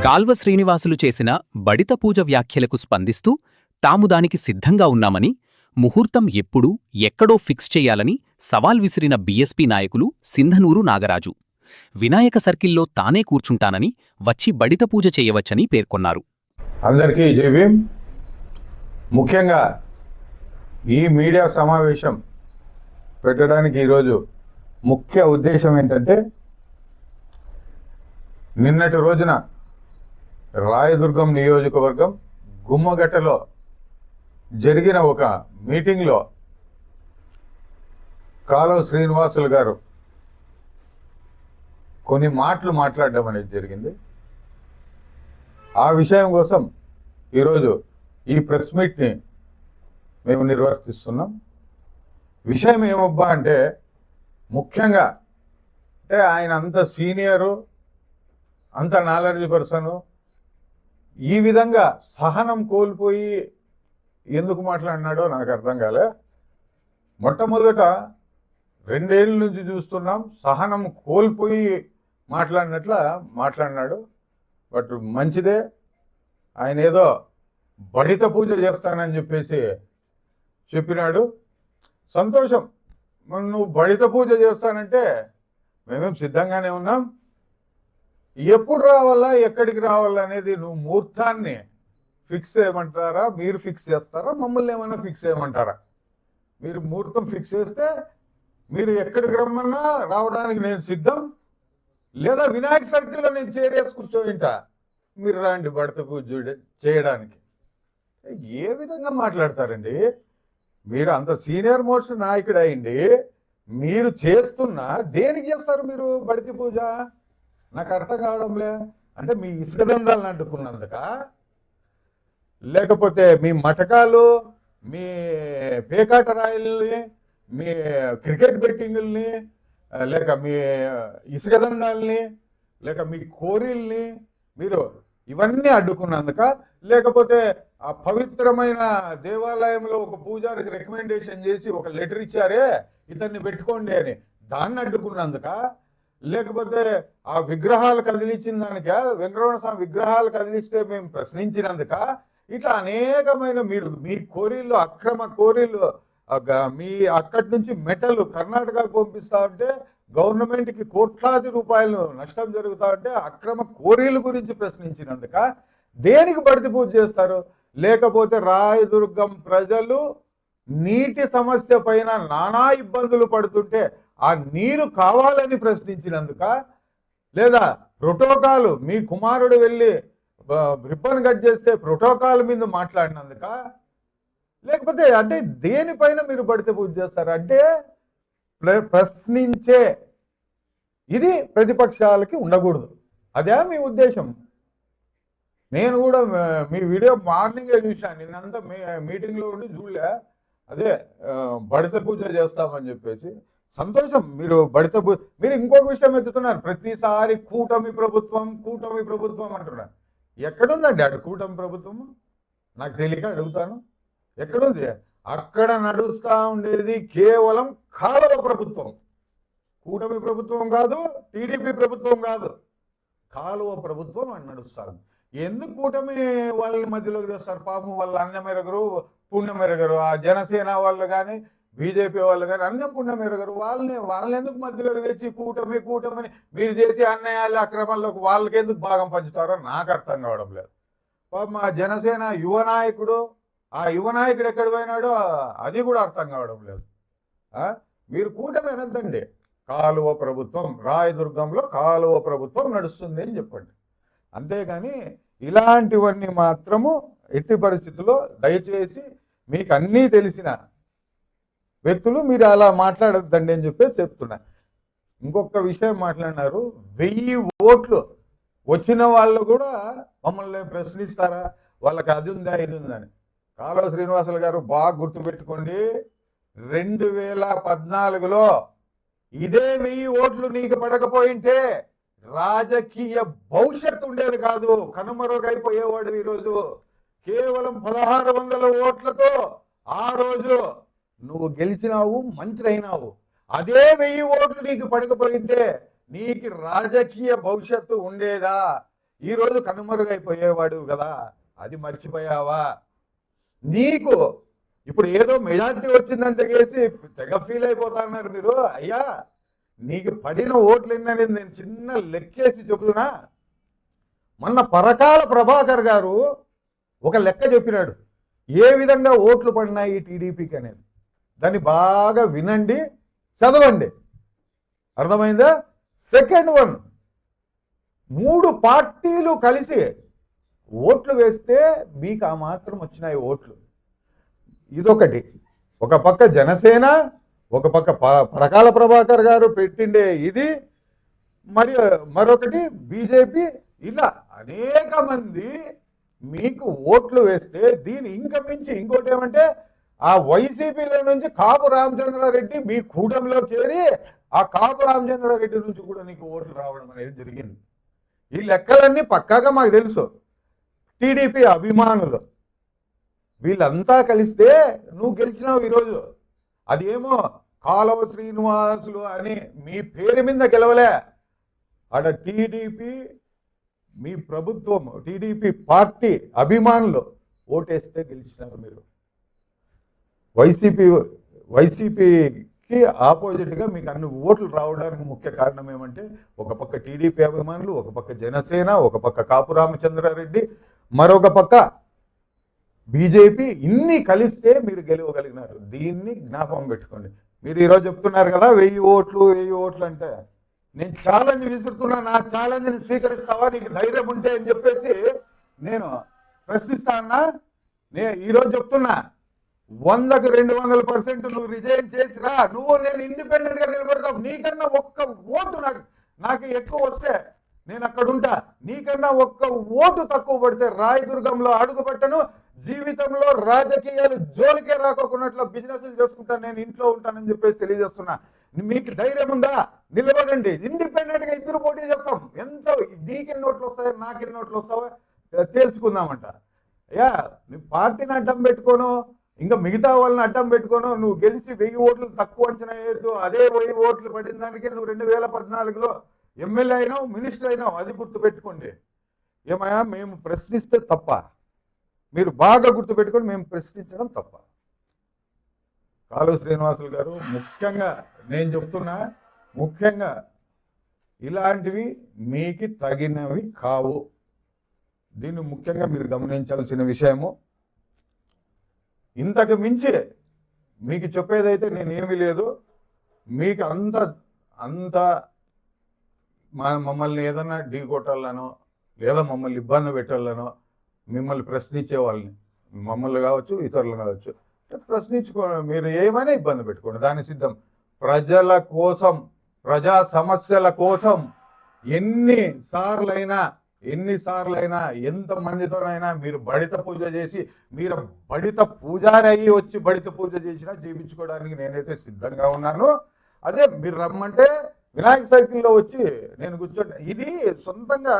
కాల్వ శ్రీనివాసులు చేసిన బడిత పూజ వ్యాఖ్యలకు స్పందిస్తూ తాము దానికి సిద్ధంగా ఉన్నామని, ముహూర్తం ఎప్పుడు ఎక్కడో ఫిక్స్ చెయ్యాలని సవాల్ విసిరిన బీఎస్పీ నాయకులు సింధనూరు నాగరాజు. వినాయక సర్కిల్లో తానే కూర్చుంటానని, వచ్చి బడిత పూజ చేయవచ్చని పేర్కొన్నారు. అందరికీ జై భీమ్. ముఖ్యంగా ఈ మీడియా సమావేశం పెట్టడానికి ఈరోజు ముఖ్య ఉద్దేశం ఏంటంటే, నిన్నటి రోజున రాయదుర్గం నియోజకవర్గం గుమ్మగట్టలో జరిగిన ఒక మీటింగ్లో కాలువ శ్రీనివాసులు గారు కొన్ని మాటలు మాట్లాడడం అనేది జరిగింది. ఆ విషయం కోసం ఈరోజు ఈ ప్రెస్ మీట్ని మేము నిర్వర్తిస్తున్నాం. విషయం ఏమబ్బా అంటే, ముఖ్యంగా అంటే ఆయన అంత సీనియరు, అంత నాలెడ్జ్ పర్సను, ఈ విధంగా సహనం కోల్పోయి ఎందుకు మాట్లాడినాడో నాకు అర్థం కాలే. మొట్టమొదట 2 ఏళ్ళ నుంచి చూస్తున్నాం, సహనం కోల్పోయి మాట్లాడినాడు. బట్ మంచిదే, ఆయన ఏదో బడిత పూజ చేస్తానని చెప్పినాడు. సంతోషం. నువ్వు బడిత పూజ చేస్తానంటే మేమేం సిద్ధంగానే ఉన్నాం. ఎప్పుడు రావాలా, ఎక్కడికి రావాలా అనేది నువ్వు ముహూర్తాన్ని ఫిక్స్ చేయమంటారా, మీరు ఫిక్స్ చేస్తారా, మమ్మల్ని ఏమన్నా ఫిక్స్ చేయమంటారా? మీరు ముహూర్తం ఫిక్స్ చేస్తే మీరు ఎక్కడికి రమ్మన్నా రావడానికి నేను సిద్ధం. లేదా వినాయక సర్కిల్లో నేను చేరేసి కూర్చోయింటా, మీరు రాండి బడిత పూజ చేయడానికి. ఏ విధంగా మాట్లాడతారండి? మీరు అంత సీనియర్ మోస్ట్ నాయకుడు అయింది, మీరు చేస్తున్నా దేనికి చేస్తారు మీరు బడిత పూజ? నాకు అర్థం కావడంలే. అంటే మీ ఇసుక దందాలను అడ్డుకున్నందుక, లేకపోతే మీ మటకాలు, మీ పేకాట రాయల్ని, మీ క్రికెట్ బెట్టింగుల్ని, లేక మీ ఇసుక దందాలని, లేక మీ కోరిల్ని మీరు ఇవన్నీ అడ్డుకున్నందుక, లేకపోతే ఆ పవిత్రమైన దేవాలయంలో ఒక పూజారికి రికమెండేషన్ చేసి ఒక లెటర్ ఇచ్చారే ఇతన్ని పెట్టుకోండి అని, దాన్ని అడ్డుకున్నందుక, లేకపోతే ఆ విగ్రహాలు కదిలించిన దానిక, వెంకటరమణ స్వామి విగ్రహాలు కదిలిస్తే మేము ప్రశ్నించినందుక, ఇట్లా అనేకమైన మీరు మీ కోరీళ్ళు, అక్రమ కోరీళ్ళు, మీ అక్కడి నుంచి మెటల్ కర్ణాటకకు పంపిస్తా ఉంటే గవర్నమెంట్కి కోట్లాది రూపాయలు నష్టం జరుగుతా ఉంటే అక్రమ కోరీల గురించి ప్రశ్నించినందుక దేనికి బడిత పూజ చేస్తారు? లేకపోతే రాయదుర్గం ప్రజలు నీటి సమస్య పైన నానా ఇబ్బందులు పడుతుంటే ఆ నీరు కావాలని ప్రశ్నించినందుక, లేదా ప్రోటోకాల్ మీ కుమారుడు వెళ్ళి రిబ్బన్ కట్ చేస్తే ప్రోటోకాల్ మీద మాట్లాడినందుక, లేకపోతే అంటే దేనిపైన మీరు బడిత పూజ చేస్తారు? అంటే ప్రశ్నించే ఇది ప్రతిపక్షాలకి ఉండకూడదు. అదే మీ ఉద్దేశం. నేను కూడా మీ వీడియో మార్నింగే చూశాను, నిన్నంతా మీటింగ్లో ఉండి చూడలే. అదే బడిత పూజ చేస్తామని చెప్పేసి సంతోషం. మీరు బడిత పూజ, మీరు ఇంకొక విషయం ఎత్తుతున్నారు, ప్రతిసారి కూటమి ప్రభుత్వం అంటున్నారు. ఎక్కడుందండి అటు కూటమి ప్రభుత్వము? నాకు తెలియక అడుగుతాను, ఎక్కడుంది? అక్కడ నడుస్తూ ఉండేది కేవలం కాలువ ప్రభుత్వం, కూటమి ప్రభుత్వం కాదు, టీడీపీ ప్రభుత్వం కాదు, కాలువ ప్రభుత్వం అని నడుస్తారు. ఎందుకు కూటమి వాళ్ళ మధ్యలోకి తెస్తారు? పాపం వాళ్ళ అన్నం ఎరగరు, పుణ్యం ఎరగరు. ఆ జనసేన వాళ్ళు కానీ బీజేపీ వాళ్ళు కానీ అన్నం పుణ్యం ఎరగరు. వాళ్ళని ఎందుకు మధ్యలోకి తెచ్చి కూటమిని మీరు చేసే అన్యాయాలు అక్రమాల్లోకి వాళ్ళకి ఎందుకు భాగం పంచుతారో నాకు అర్థం కావడం లేదు. పాపం ఆ జనసేన యువ నాయకుడు ఎక్కడ పోయినాడో అది కూడా అర్థం కావడం లేదు. మీరు కూటమి అనద్దండి, కాలువ ప్రభుత్వం, రాయదుర్గంలో కాలువ ప్రభుత్వం నడుస్తుంది అని చెప్పండి. అంతేగాని ఇలాంటివన్నీ మాత్రము ఎట్టి పరిస్థితుల్లో దయచేసి మీకు అన్నీ తెలిసిన వ్యక్తులు మీరు అలా మాట్లాడద్దండి అని చెప్పేసి చెప్తున్నా. ఇంకొక విషయం మాట్లాడినారు, 1000 ఓట్లు వచ్చిన వాళ్ళు కూడా మమ్మల్ని ప్రశ్నిస్తారా, వాళ్ళకి అది ఉందా ఇది ఉందని. కాలువ శ్రీనివాసులు గారు బాగా గుర్తుపెట్టుకోండి, 2014లో ఇదే 1000 ఓట్లు నీకు పడకపోయింటే రాజకీయ భవిష్యత్తు ఉండేది కాదు, కనుమరుగైపోయేవాడు. ఈరోజు కేవలం 1600 ఓట్లతో ఆ రోజు నువ్వు గెలిచినావు, మంత్రి అయినావు. అదే 1000 ఓట్లు నీకు పడకపోయింటే నీకు రాజకీయ భవిష్యత్తు ఉండేదా? ఈరోజు కనుమరుగైపోయేవాడు కదా, అది మర్చిపోయావా? నీకు ఇప్పుడు ఏదో మెజార్టీ వచ్చిందని తెగ ఫీల్ అయిపోతున్నారు మీరు. అయ్యా, నీకు పడిన ఓట్లు ఎన్ననేది నేను చిన్న లెక్కేసి చెబుతున్నా. మొన్న పరకాల ప్రభాకర్ గారు ఒక లెక్క చెప్పినాడు, ఏ విధంగా ఓట్లు పడినాయి టీడీపీకి అనేది. దాన్ని బాగా వినండి, చదవండి, అర్థమైందా? సెకండ్ వన్, 3 పార్టీలు కలిసి ఓట్లు వేస్తే మీకు ఆ మాత్రం వచ్చినాయి ఓట్లు. ఇదొకటి. ఒక పక్క జనసేన, ఒక పక్క పరకాల ప్రభాకర్ గారు పెట్టిండే ఇది, మరొకటి బీజేపీ, ఇలా అనేక మంది మీకు ఓట్లు వేస్తే దీని ఇంకా మించి ఇంకోటి ఏమంటే, ఆ వైసీపీలో నుంచి కాపు రామచంద్రారెడ్డి మీ కూటమిలో చేరి ఆ కాపు రామచంద్రారెడ్డి నుంచి కూడా నీకు ఓట్లు రావడం అనేది జరిగింది. ఈ లెక్కలన్నీ పక్కాగా మాకు తెలుసు. టీడీపీ అభిమానులు వీళ్ళంతా కలిస్తే నువ్వు గెలిచినావు ఈరోజు. అదేమో కాలువ శ్రీనివాసులు అని మీ పేరు మీద గెలవలే, ఆడ టీడీపీ మీ ప్రభుత్వం, టీడీపీ పార్టీ అభిమానులు ఓటేస్తే గెలిచినారు మీరు. వైసీపీకి ఆపోజిట్గా మీకు అన్ని ఓట్లు రావడానికి ముఖ్య కారణం ఏమంటే, ఒక పక్క టీడీపీ అభిమానులు, ఒక పక్క జనసేన, ఒక పక్క కాపు రామచంద్రారెడ్డి, మరొక పక్క బీజేపీ, ఇన్ని కలిస్తే మీరు గెలవగలిగినారు. దీన్ని జ్ఞాపకం పెట్టుకోండి. మీరు ఈరోజు చెప్తున్నారు కదా 1000 ఓట్లు అంటే, నేను ఛాలెంజ్ విసురుతున్నా, నా ఛాలెంజ్ని స్వీకరిస్తావా, నీకు ధైర్యం ఉంటే అని చెప్పేసి నేను ప్రశ్నిస్తానా. నేను ఈరోజు చెప్తున్నా, 100కి 200% నువ్వు రిజైన్ చేసిరా, నేను ఇండిపెండెంట్ గా నిలబడతావు. నీకన్నా ఒక్క ఓటు నాకు ఎక్కువ వస్తే నేను అక్కడ ఉంటా, నీకన్నా ఒక్క ఓటు తక్కువ పడితే రాయదుర్గంలో అడుగు పెట్టను, జీవితంలో రాజకీయాలు జోలికే రాకోకున్నట్లు బిజినెస్లు చేసుకుంటాను, నేను ఇంట్లో ఉంటానని చెప్పేసి తెలియజేస్తున్నా. మీకు ధైర్యం ఉందా? నిలబడండి. ఇండిపెండెంట్ గా ఇద్దరు పోటీ చేస్తాం. ఎంత నీకెన్ని ఓట్లు వస్తాయో నాకెన్ని ఓట్లు వస్తావో తెలుసుకుందామంట. అయ్యా, నీ పార్టీని అడ్డం పెట్టుకోను, ఇంకా మిగతా వాళ్ళని అడ్డం పెట్టుకోను, నువ్వు గెలిచి 1000 ఓట్లు తక్కువ అంచనా వేయద్దు. అదే 1000 ఓట్లు పడిన దానికి నువ్వు 2014లో ఎమ్మెల్యే అయినావు, మినిస్టర్ అయినావు, అది గుర్తుపెట్టుకోండి. ఏమయ్యా, మేము ప్రశ్నిస్తే తప్ప, మీరు బాగా గుర్తుపెట్టుకొని మేము ప్రశ్నించడం తప్ప. కాలువ శ్రీనివాసులు గారు, ముఖ్యంగా నేను చెప్తున్నా, ముఖ్యంగా ఇలాంటివి మీకు తగినవి కావు. దీన్ని ముఖ్యంగా మీరు గమనించాల్సిన విషయము. ఇంతకు మించి మీకు చెప్పేదైతే నేనేమీ లేదు. మీకు అంత మమ్మల్ని ఏదన్నా ఢీ కొట్టాలనో లేదా మమ్మల్ని ఇబ్బంది పెట్టాలనో, మిమ్మల్ని ప్రశ్నించే వాళ్ళని, మమ్మల్ని కావచ్చు ఇతరులు కావచ్చు, ప్రశ్నించుకో, మీరు ఏమైనా ఇబ్బంది పెట్టుకోండి, దాని సిద్ధం. ప్రజల కోసం, ప్రజా సమస్యల కోసం ఎన్నిసార్లైనా ఎంతమందితోనైనా మీరు బడిత పూజ చేసి, మీరు బడిత పూజారి అయ్యి వచ్చి బడిత పూజ చేసినా జీవించుకోవడానికి నేనైతే సిద్ధంగా ఉన్నాను. అదే మీరు రమ్మంటే వినాయక సర్కిల్లో వచ్చి నేను కూర్చోండి. ఇది సొంతంగా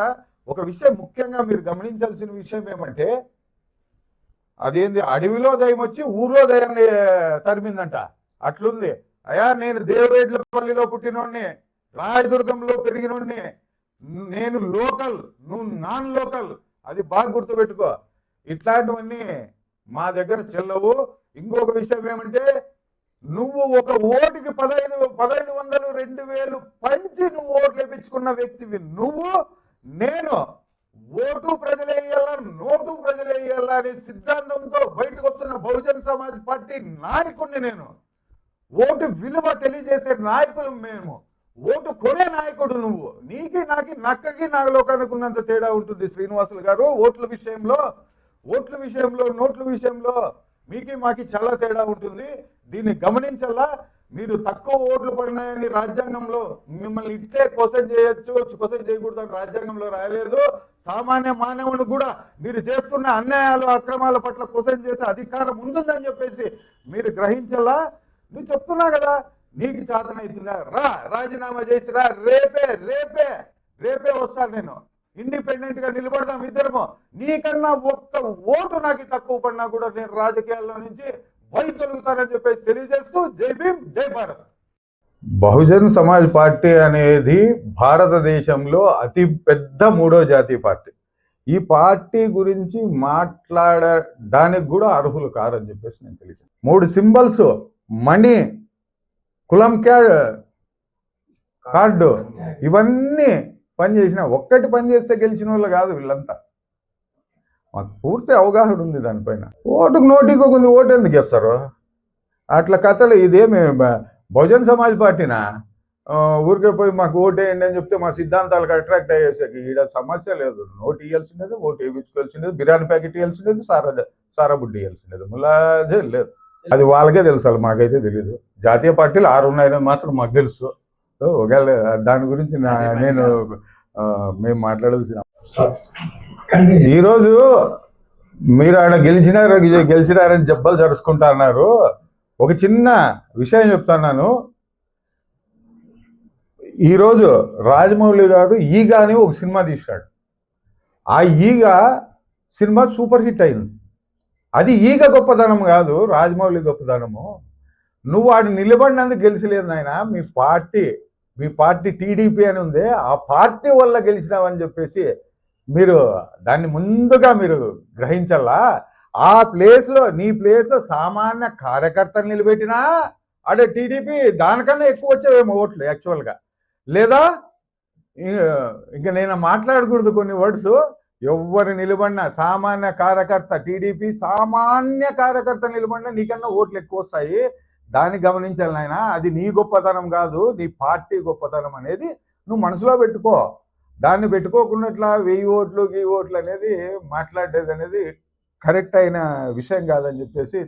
ఒక విషయం ముఖ్యంగా మీరు గమనించాల్సిన విషయం ఏమంటే, అదేంది అడవిలో దయ్యం వచ్చి ఊర్లో దయ్యాన్ని తరిమిందంట, అట్లుంది. అయ్యా, నేను దేవరేడ్లపల్లిలో పుట్టినోడిని, రాయదుర్గంలో పెరిగినోడిని, నేను లోకల్, నువ్వు నాన్ లోకల్, అది బాగా గుర్తుపెట్టుకో. ఇట్లాంటివన్నీ మా దగ్గర చెల్లవు. ఇంకొక విషయం ఏమంటే, నువ్వు ఒక ఓటుకి 1500 2000 పంచి నువ్వు ఓట్లు వేయించుకున్న వ్యక్తివి నువ్వు. నేను ఓటు ప్రజలేయాలా, నోటు ప్రజలేయాలా అనే సిద్ధాంతంతో బయటకు వస్తున్న బహుజన్ సమాజ్ పార్టీ నాయకుడిని నేను. ఓటు విలువ తెలియజేసే నాయకులు మేము. ఓటు కొనే నాయకుడు నువ్వు. నాకు నక్కకి నాగలోకానికి ఉన్నంత తేడా ఉంటుంది శ్రీనివాసులు గారు. ఓట్ల విషయంలో, నోట్ల విషయంలో మీకి మాకి చాలా తేడా ఉంటుంది. దీన్ని గమనించాలా. మీరు తక్కువ ఓట్లు పడినాయని రాజ్యాంగంలో మిమ్మల్ని ఇట్టే క్వశ్చన్ చేయొచ్చు, క్వశ్చన్ చేయకూడదని రాజ్యాంగంలో రాయలేదు. సామాన్య మానవుని కూడా మీరు చేస్తున్న అన్యాయాలు, అక్రమాల పట్ల క్వశ్చన్ చేసే అధికారం ఉంటుందని చెప్పేసి మీరు గ్రహించాలా. నువ్వు చెప్తున్నా కదా, నీకు చేతనవుతుందా, రాజీనామా చేసిరా, రేపే వస్తాను నేను. ఇండిపెండెంట్ గా నిలబడదాం ఇద్దరము. నీకన్నా ఒక్క ఓటు నాకు తక్కువ పడినా కూడా నేను రాజకీయాల్లో నుంచి బయట తొలుగుతానని చెప్పేసి తెలియజేస్తూ, జై భీమ్, జై భారత్. బహుజన్ సమాజ్ పార్టీ అనేది భారతదేశంలో అతి పెద్ద మూడో జాతీయ పార్టీ. ఈ పార్టీ గురించి మాట్లాడడానికి కూడా అర్హులు కారని చెప్పేసి నేను తెలియదు. 3 సింబల్స్, మనీ, కులం కార్డు, ఇవన్నీ పనిచేసిన, ఒక్కటి పనిచేస్తే గెలిచిన వాళ్ళు కాదు వీళ్ళంతా. మాకు పూర్తి అవగాహన ఉంది దానిపైన. ఓటుకు నోటికి కొంచెం ఓటు ఎందుకు వేస్తారు అట్లా కథలు. ఇదేమి బహుజన్ సమాజ్ పార్టీనా ఊరికే పోయి మాకు ఓటు వేయండి అని చెప్తే మా సిద్ధాంతాలకు అట్రాక్ట్ అయ్యేసరికి ఈడ సమస్య లేదు. నోటు ఇవ్వాల్సిందేది, ఓటు వేయించుకోవాల్సిందేది, బిర్యానీ ప్యాకెట్ ఇవ్వాల్సిందేది, సారా బుడ్డి ఇవ్వాల్సిందేది, ములాజే లేదు. అది వాళ్ళకే తెలుసు, మాకైతే తెలియదు. జాతీయ పార్టీలు 6 ఉన్నాయని మాత్రం మాకు తెలుసు. ఒకవేళ దాని గురించి మేము మాట్లాడాల్సిన ఈరోజు మీరు ఆడ గెలిచినారని జబ్బలు జరుచుకుంటా అన్నారు. ఒక చిన్న విషయం చెప్తున్నాను. ఈరోజు రాజమౌళి గారు ఈగ అని ఒక సినిమా తీశాడు. ఆ ఈగ సినిమా సూపర్ హిట్ అయింది. అది ఈగ గొప్పదనం కాదు, రాజమౌళి గొప్పదనము. నువ్వు వాడు నిలబడినందుకు గెలిచలేదు నాయన. మీ పార్టీ టీడీపీ అని ఉంది, ఆ పార్టీ వల్ల గెలిచినావని చెప్పేసి మీరు దాన్ని ముందుగా మీరు గ్రహించాలా. ఆ ప్లేస్లో, నీ ప్లేస్లో సామాన్య కార్యకర్తలు నిలబెట్టినా అదే టీడీపీ దానికన్నా ఎక్కువ వచ్చేవేమో ఓట్లు యాక్చువల్గా. లేదా ఇంకా నేను మాట్లాడకూడదు కొన్ని వర్డ్స్. ఎవరు నిలబడినా సామాన్య కార్యకర్త, టీడీపీ సామాన్య కార్యకర్త నిలబడినా నీకన్నా ఓట్లు ఎక్కువ వస్తాయి. దాన్ని గమనించాలి నాయన. అది నీ గొప్పతనం కాదు, నీ పార్టీ గొప్పతనం అనేది నువ్వు మనసులో పెట్టుకో. దాన్ని పెట్టుకోకున్నట్లా 1000 ఓట్లు, 1000 ఓట్లు అనేది మాట్లాడేది అనేది కరెక్ట్ అయిన విషయం కాదని చెప్పేసి